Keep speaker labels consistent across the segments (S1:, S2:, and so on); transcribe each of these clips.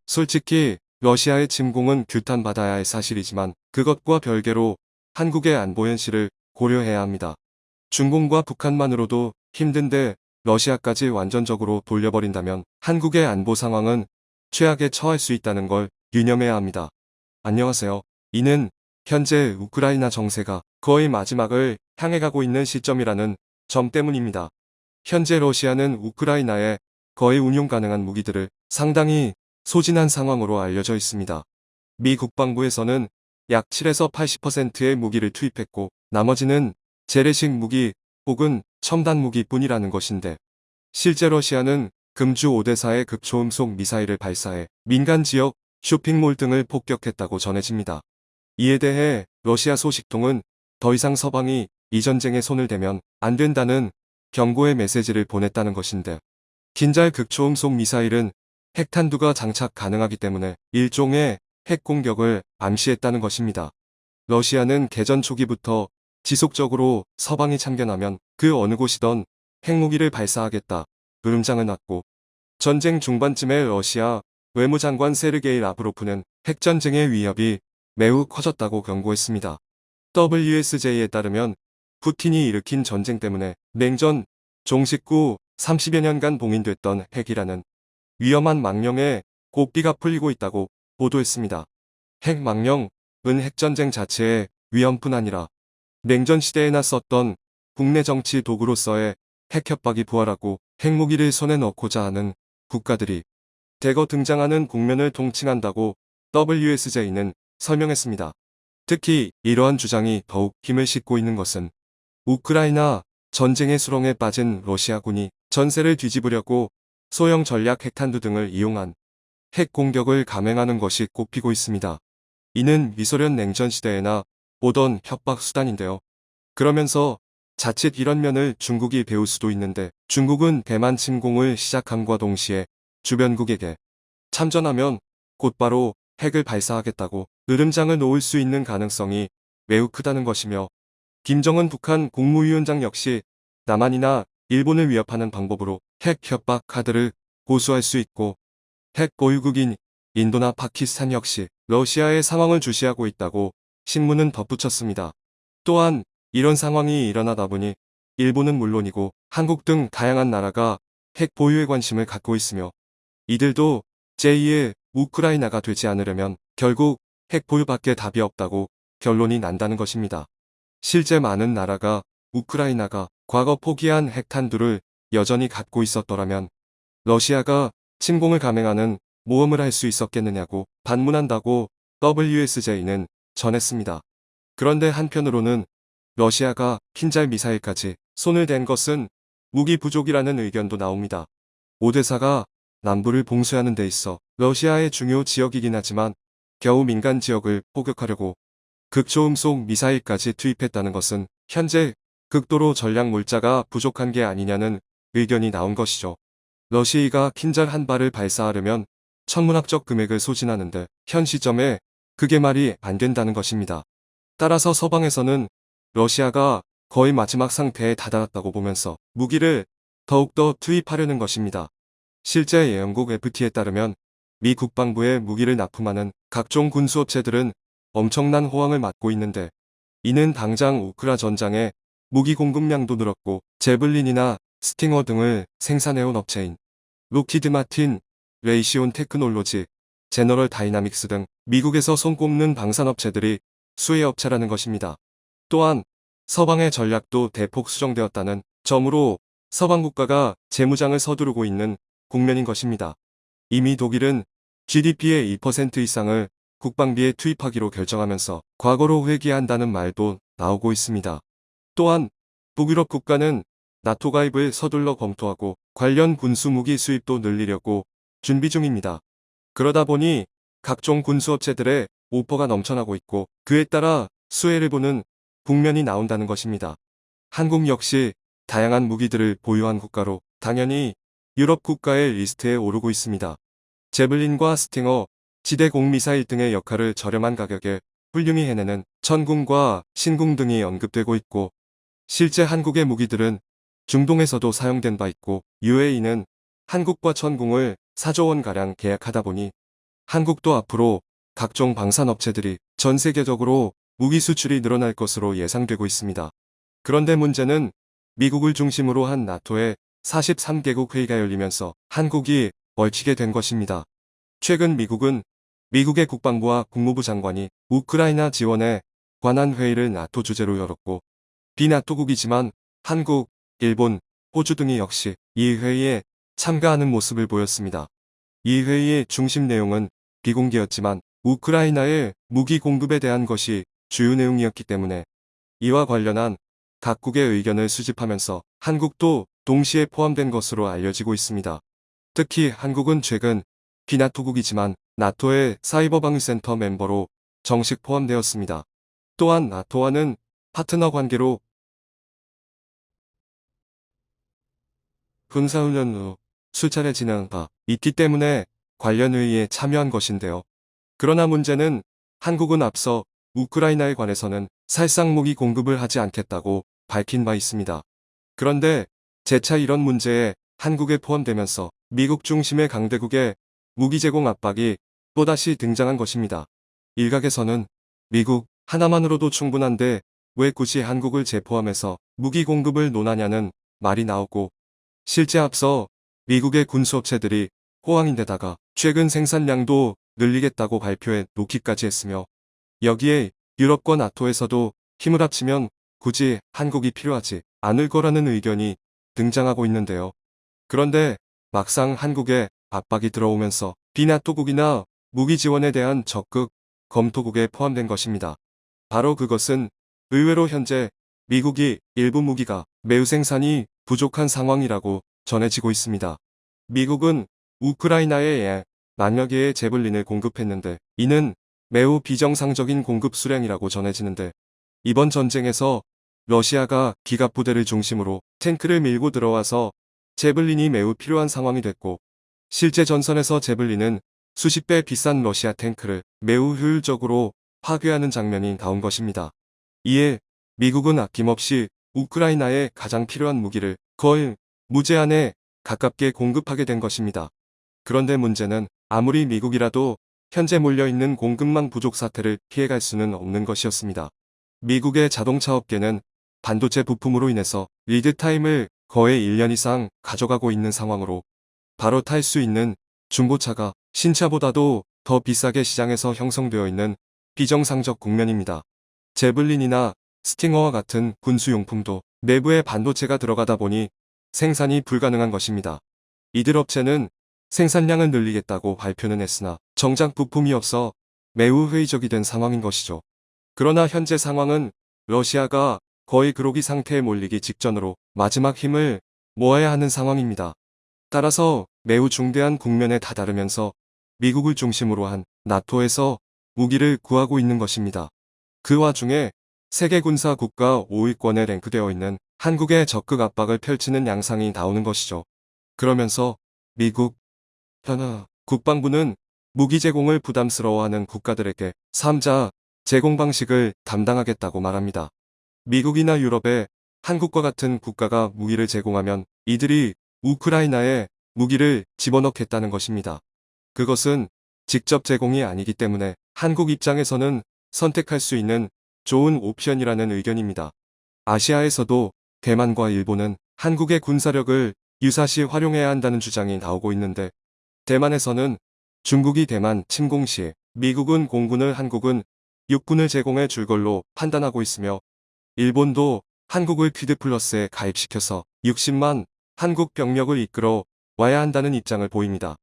S1: 솔직히 러시아의 침공은 규탄받아야 할 사실이지만 그것과 별개로 한국의 안보 현실을 고려해야 합니다. 중공과 북한만으로도 힘든데 러시아까지 완전적으로 돌려버린다면 한국의 안보 상황은 최악에 처할 수 있다는 걸 유념해야 합니다. 안녕하세요. 이는 현재 우크라이나 정세가 거의 마지막을 향해 가고 있는 시점이라는 점 때문입니다. 현재 러시아는 우크라이나에 거의 운용 가능한 무기들을 상당히 소진한 상황으로 알려져 있습니다. 미 국방부에서는 약 7에서 80%의 무기를 투입했고 나머지는 재래식 무기 혹은 첨단 무기뿐이라는 것인데 실제 러시아는 금주 5대4의 극초음속 미사일을 발사해 민간 지역 쇼핑몰 등을 폭격했다고 전해집니다. 이에 대해 러시아 소식통은 더 이상 서방이 이 전쟁에 손을 대면 안 된다는 경고의 메시지를 보냈다는 것인데 긴잘 극초음속 미사일은 핵탄두가 장착 가능하기 때문에 일종의 핵공격을 암시했다는 것입니다. 러시아는 개전 초기부터 지속적으로 서방이 참견하면 그 어느 곳이던 핵무기를 발사하겠다 으름장을 놨고 전쟁 중반쯤에 러시아 외무장관 세르게이 라브로프는 핵전쟁의 위협이 매우 커졌다고 경고했습니다. WSJ에 따르면 푸틴이 일으킨 전쟁 때문에 냉전 종식 후 30여 년간 봉인됐던 핵이라는 위험한 망령에 고삐가 풀리고 있다고 보도했습니다. 핵 망령은 핵전쟁 자체의 위험뿐 아니라 냉전 시대에나 썼던 국내 정치 도구로서의 핵 협박이 부활하고 핵무기를 손에 넣고자 하는 국가들이 대거 등장하는 국면을 통칭한다고 WSJ는 설명했습니다. 특히 이러한 주장이 더욱 힘을 싣고 있는 것은 우크라이나 전쟁의 수렁에 빠진 러시아군이 전세를 뒤집으려고 소형 전략 핵탄두 등을 이용한 핵 공격을 감행하는 것이 꼽히고 있습니다. 이는 미소련 냉전 시대에나 보던 협박 수단인데요. 그러면서 자칫 이런 면을 중국이 배울 수도 있는데 중국은 대만 침공을 시작함과 동시에 주변국에게 참전하면 곧바로 핵을 발사하겠다고 으름장을 놓을 수 있는 가능성이 매우 크다는 것이며 김정은 북한 국무위원장 역시 남한이나 일본을 위협하는 방법으로 핵 협박 카드를 고수할 수 있고 핵 보유국인 인도나 파키스탄 역시 러시아의 상황을 주시하고 있다고 신문은 덧붙였습니다. 또한 이런 상황이 일어나다 보니 일본은 물론이고 한국 등 다양한 나라가 핵 보유에 관심을 갖고 있으며 이들도 제2의 우크라이나가 되지 않으려면 결국 핵 보유밖에 답이 없다고 결론이 난다는 것입니다. 실제 많은 나라가 우크라이나가 과거 포기한 핵탄두를 여전히 갖고 있었더라면 러시아가 침공을 감행하는 모험을 할 수 있었겠느냐고 반문한다고 WSJ는 전했습니다. 그런데 한편으로는 러시아가 킨잘 미사일까지 손을 댄 것은 무기 부족이라는 의견도 나옵니다. 오데사가 남부를 봉쇄하는 데 있어 러시아의 중요 지역이긴 하지만 겨우 민간 지역을 포격하려고 극초음속 미사일까지 투입했다는 것은 현재 극도로 전략 물자가 부족한 게 아니냐는 의견이 나온 것이죠. 러시아가 킨잘 한 발을 발사하려면 천문학적 금액을 소진하는데 현 시점에 그게 말이 안 된다는 것입니다. 따라서 서방에서는 러시아가 거의 마지막 상태에 다다랐다고 보면서 무기를 더욱더 투입하려는 것입니다. 실제 영국 FT에 따르면 미 국방부에 무기를 납품하는 각종 군수업체들은 엄청난 호황을 맞고 있는데 이는 당장 우크라 전장에 무기 공급량도 늘었고 제블린이나 스팅어 등을 생산해온 업체인 로키드 마틴, 레이시온 테크놀로지, 제너럴 다이나믹스 등 미국에서 손꼽는 방산업체들이 수혜 업체라는 것입니다. 또한 서방의 전략도 대폭 수정되었다는 점으로 서방 국가가 재무장을 서두르고 있는 국면인 것입니다. 이미 독일은 GDP의 2% 이상을 국방비에 투입하기로 결정하면서 과거로 회귀한다는 말도 나오고 있습니다. 또한 북유럽 국가는 나토 가입을 서둘러 검토하고 관련 군수무기 수입도 늘리려고 준비 중입니다. 그러다 보니 각종 군수업체들의 오퍼가 넘쳐나고 있고 그에 따라 수혜를 보는 국면이 나온다는 것입니다. 한국 역시 다양한 무기들을 보유한 국가로 당연히 유럽 국가의 리스트에 오르고 있습니다. 제블린과 스팅어, 지대공 미사일 등의 역할을 저렴한 가격에 훌륭히 해내는 천궁과 신궁 등이 언급되고 있고 실제 한국의 무기들은 중동에서도 사용된 바 있고 UAE는 한국과 천공을 4조 원가량 계약하다 보니 한국도 앞으로 각종 방산업체들이 전 세계적으로 무기 수출이 늘어날 것으로 예상되고 있습니다. 그런데 문제는 미국을 중심으로 한 나토의 43개국 회의가 열리면서 한국이 얽히게 된 것입니다. 최근 미국은 미국의 국방부와 국무부 장관이 우크라이나 지원에 관한 회의를 나토 주재로 열었고, 비나토국이지만 한국, 일본, 호주 등이 역시 이 회의에 참가하는 모습을 보였습니다. 이 회의의 중심 내용은 비공개였지만 우크라이나의 무기 공급에 대한 것이 주요 내용이었기 때문에 이와 관련한 각국의 의견을 수집하면서 한국도 동시에 포함된 것으로 알려지고 있습니다. 특히 한국은 최근 비나토국이지만 나토의 사이버방위센터 멤버로 정식 포함되었습니다. 또한 나토와는 파트너 관계로 군사훈련으로 수차례 진행한 바 있기 때문에 관련 회의에 참여한 것인데요. 그러나 문제는 한국은 앞서 우크라이나에 관해서는 살상 무기 공급을 하지 않겠다고 밝힌 바 있습니다. 그런데 재차 이런 문제에 한국에 포함되면서 미국 중심의 강대국의 무기 제공 압박이 또다시 등장한 것입니다. 일각에서는 미국 하나만으로도 충분한데 왜 굳이 한국을 재포함해서 무기 공급을 논하냐는 말이 나오고, 실제 앞서 미국의 군수업체들이 호황인데다가 최근 생산량도 늘리겠다고 발표해 놓기까지 했으며, 여기에 유럽과 나토에서도 힘을 합치면 굳이 한국이 필요하지 않을 거라는 의견이 등장하고 있는데요. 그런데 막상 한국에 압박이 들어오면서 비나토국이나 무기 지원에 대한 적극 검토국에 포함된 것입니다. 바로 그것은 의외로 현재 미국이 일부 무기가 매우 생산이 부족한 상황이라고 전해지고 있습니다. 미국은 우크라이나에 만여 개의 제블린을 공급했는데 이는 매우 비정상적인 공급 수량이라고 전해지는데, 이번 전쟁에서 러시아가 기갑부대를 중심으로 탱크를 밀고 들어와서 제블린이 매우 필요한 상황이 됐고, 실제 전선에서 제블린은 수십 배 비싼 러시아 탱크를 매우 효율적으로 파괴하는 장면이 나온 것입니다. 이에 미국은 아낌없이 우크라이나에 가장 필요한 무기를 거의 무제한에 가깝게 공급하게 된 것입니다. 그런데 문제는 아무리 미국이라도 현재 몰려있는 공급망 부족 사태를 피해갈 수는 없는 것이었습니다. 미국의 자동차 업계는 반도체 부품으로 인해서 리드타임을 거의 1년 이상 가져가고 있는 상황으로 바로 탈 수 있는 중고차가 신차보다도 더 비싸게 시장에서 형성되어 있는 비정상적 국면입니다. 제블린이나 스팅어와 같은 군수용품도 내부에 반도체가 들어가다 보니 생산이 불가능한 것입니다. 이들 업체는 생산량을 늘리겠다고 발표는 했으나 정작 부품이 없어 매우 회의적이 된 상황인 것이죠. 그러나 현재 상황은 러시아가 거의 그로기 상태에 몰리기 직전으로 마지막 힘을 모아야 하는 상황입니다. 따라서 매우 중대한 국면에 다다르면서 미국을 중심으로 한 나토에서 무기를 구하고 있는 것입니다. 그 와중에 세계 군사 국가 5위권에 랭크되어 있는 한국에 적극 압박을 펼치는 양상이 나오는 것이죠. 그러면서 미국, 국방부는 무기 제공을 부담스러워하는 국가들에게 3자 제공 방식을 담당하겠다고 말합니다. 미국이나 유럽에 한국과 같은 국가가 무기를 제공하면 이들이 우크라이나에 무기를 집어넣겠다는 것입니다. 그것은 직접 제공이 아니기 때문에 한국 입장에서는 선택할 수 있는 좋은 옵션이라는 의견입니다. 아시아에서도 대만과 일본은 한국의 군사력을 유사시 활용해야 한다는 주장이 나오고 있는데, 대만에서는 중국이 대만 침공 시 미국은 공군을, 한국은 육군을 제공해 줄 걸로 판단하고 있으며, 일본도 한국을 퀴드 플러스에 가입시켜서 60만 한국 병력을 이끌어 와야 한다는 입장을 보입니다.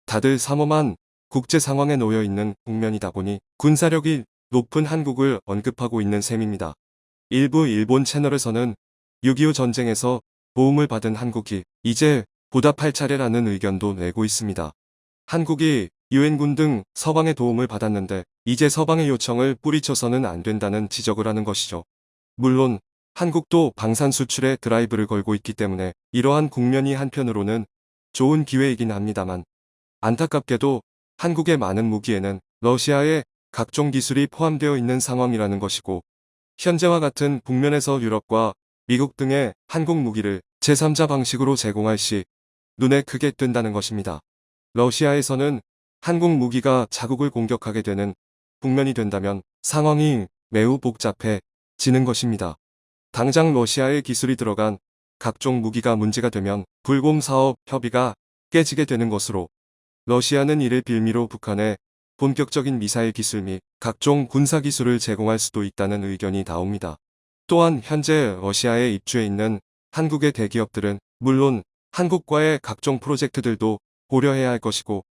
S1: 다들 삼엄한 국제 상황에 놓여 있는 국면이다 보니 군사력이 높은 한국을 언급하고 있는 셈입니다. 일부 일본 채널에서는 6.25 전쟁에서 도움을 받은 한국이 이제 보답할 차례라는 의견도 내고 있습니다. 한국이 유엔군 등 서방의 도움을 받았는데 이제 서방의 요청을 뿌리쳐서는 안 된다는 지적을 하는 것이죠. 물론 한국도 방산 수출에 드라이브를 걸고 있기 때문에 이러한 국면이 한편으로는 좋은 기회이긴 합니다만, 안타깝게도 한국의 많은 무기에는 러시아의 각종 기술이 포함되어 있는 상황이라는 것이고, 현재와 같은 국면에서 유럽과 미국 등의 한국 무기를 제3자 방식으로 제공할 시 눈에 크게 뜬다는 것입니다. 러시아에서는 한국 무기가 자국을 공격하게 되는 국면이 된다면 상황이 매우 복잡해지는 것입니다. 당장 러시아의 기술이 들어간 각종 무기가 문제가 되면 불공사업 협의가 깨지게 되는 것으로, 러시아는 이를 빌미로 북한에 본격적인 미사일 기술 및 각종 군사 기술을 제공할 수도 있다는 의견이 나옵니다. 또한 현재 러시아에 입주해 있는 한국의 대기업들은 물론 한국과의 각종 프로젝트들도 고려해야 할 것이고,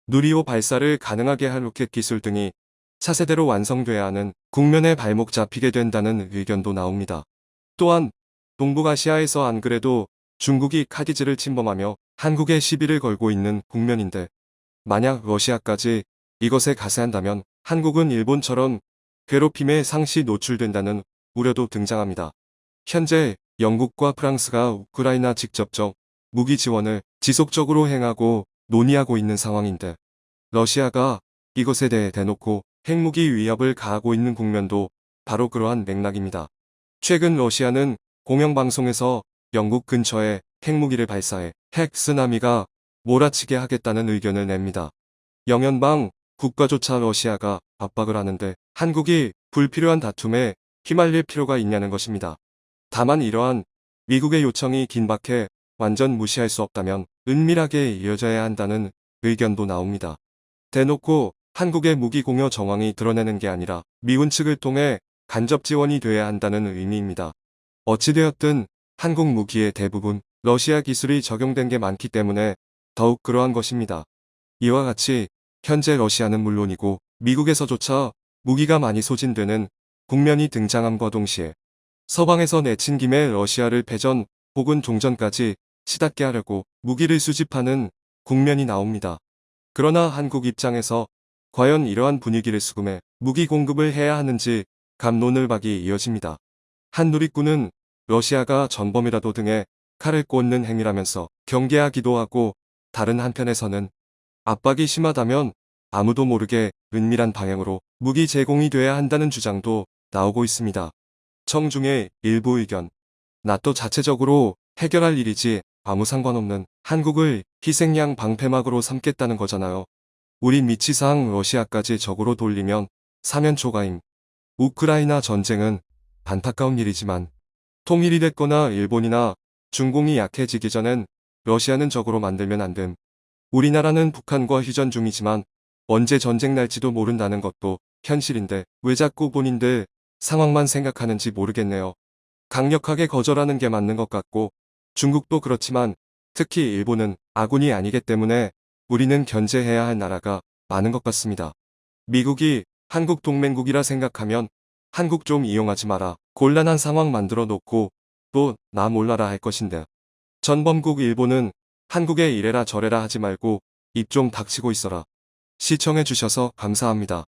S1: 누리호 발사를 가능하게 할 로켓 기술 등이 차세대로 완성돼야 하는 국면에 발목 잡히게 된다는 의견도 나옵니다. 또한 동북아시아에서 안 그래도 중국이 카디즈를 침범하며 한국에 시비를 걸고 있는 국면인데, 만약 러시아까지 이것에 가세한다면 한국은 일본처럼 괴롭힘에 상시 노출된다는 우려도 등장합니다. 현재 영국과 프랑스가 우크라이나 직접적 무기 지원을 지속적으로 행하고 논의하고 있는 상황인데, 러시아가 이것에 대해 대놓고 핵무기 위협을 가하고 있는 국면도 바로 그러한 맥락입니다. 최근 러시아는 공영방송에서 영국 근처에 핵무기를 발사해 핵 쓰나미가 몰아치게 하겠다는 의견을 냅니다. 영연방 국가조차 러시아가 압박을 하는데 한국이 불필요한 다툼에 휘말릴 필요가 있냐는 것입니다. 다만 이러한 미국의 요청이 긴박해 완전 무시할 수 없다면 은밀하게 이어져야 한다는 의견도 나옵니다. 대놓고 한국의 무기 공여 정황이 드러내는 게 아니라 미군 측을 통해 간접 지원이 돼야 한다는 의미입니다. 어찌되었든 한국 무기의 대부분 러시아 기술이 적용된 게 많기 때문에 더욱 그러한 것입니다. 이와 같이 현재 러시아는 물론이고 미국에서조차 무기가 많이 소진되는 국면이 등장함과 동시에 서방에서 내친 김에 러시아를 패전 혹은 종전까지 치닫게 하려고 무기를 수집하는 국면이 나옵니다. 그러나 한국 입장에서 과연 이러한 분위기를 수금해 무기 공급을 해야 하는지 갑론을박이 이어집니다. 한 누리꾼은 러시아가 전범이라도 등에 칼을 꽂는 행위라면서 경계하기도 하고, 다른 한편에서는 압박이 심하다면 아무도 모르게 은밀한 방향으로 무기 제공이 돼야 한다는 주장도 나오고 있습니다. 청중의 일부 의견. 나토 자체적으로 해결할 일이지 아무 상관없는 한국을 희생양 방패막으로 삼겠다는 거잖아요. 우리 미치상 러시아까지 적으로 돌리면 사면초가임. 우크라이나 전쟁은 안타까운 일이지만 통일이 됐거나 일본이나 중공이 약해지기 전엔 러시아는 적으로 만들면 안 됨. 우리나라는 북한과 휴전 중이지만 언제 전쟁 날지도 모른다는 것도 현실인데 왜 자꾸 본인들 상황만 생각하는지 모르겠네요. 강력하게 거절하는 게 맞는 것 같고, 중국도 그렇지만 특히 일본은 아군이 아니기 때문에 우리는 견제해야 할 나라가 많은 것 같습니다. 미국이 한국 동맹국이라 생각하면 한국 좀 이용하지 마라. 곤란한 상황 만들어 놓고 또 나 몰라라 할 것인데, 전범국 일본은 한국에 이래라 저래라 하지 말고 입 좀 닥치고 있어라. 시청해주셔서 감사합니다.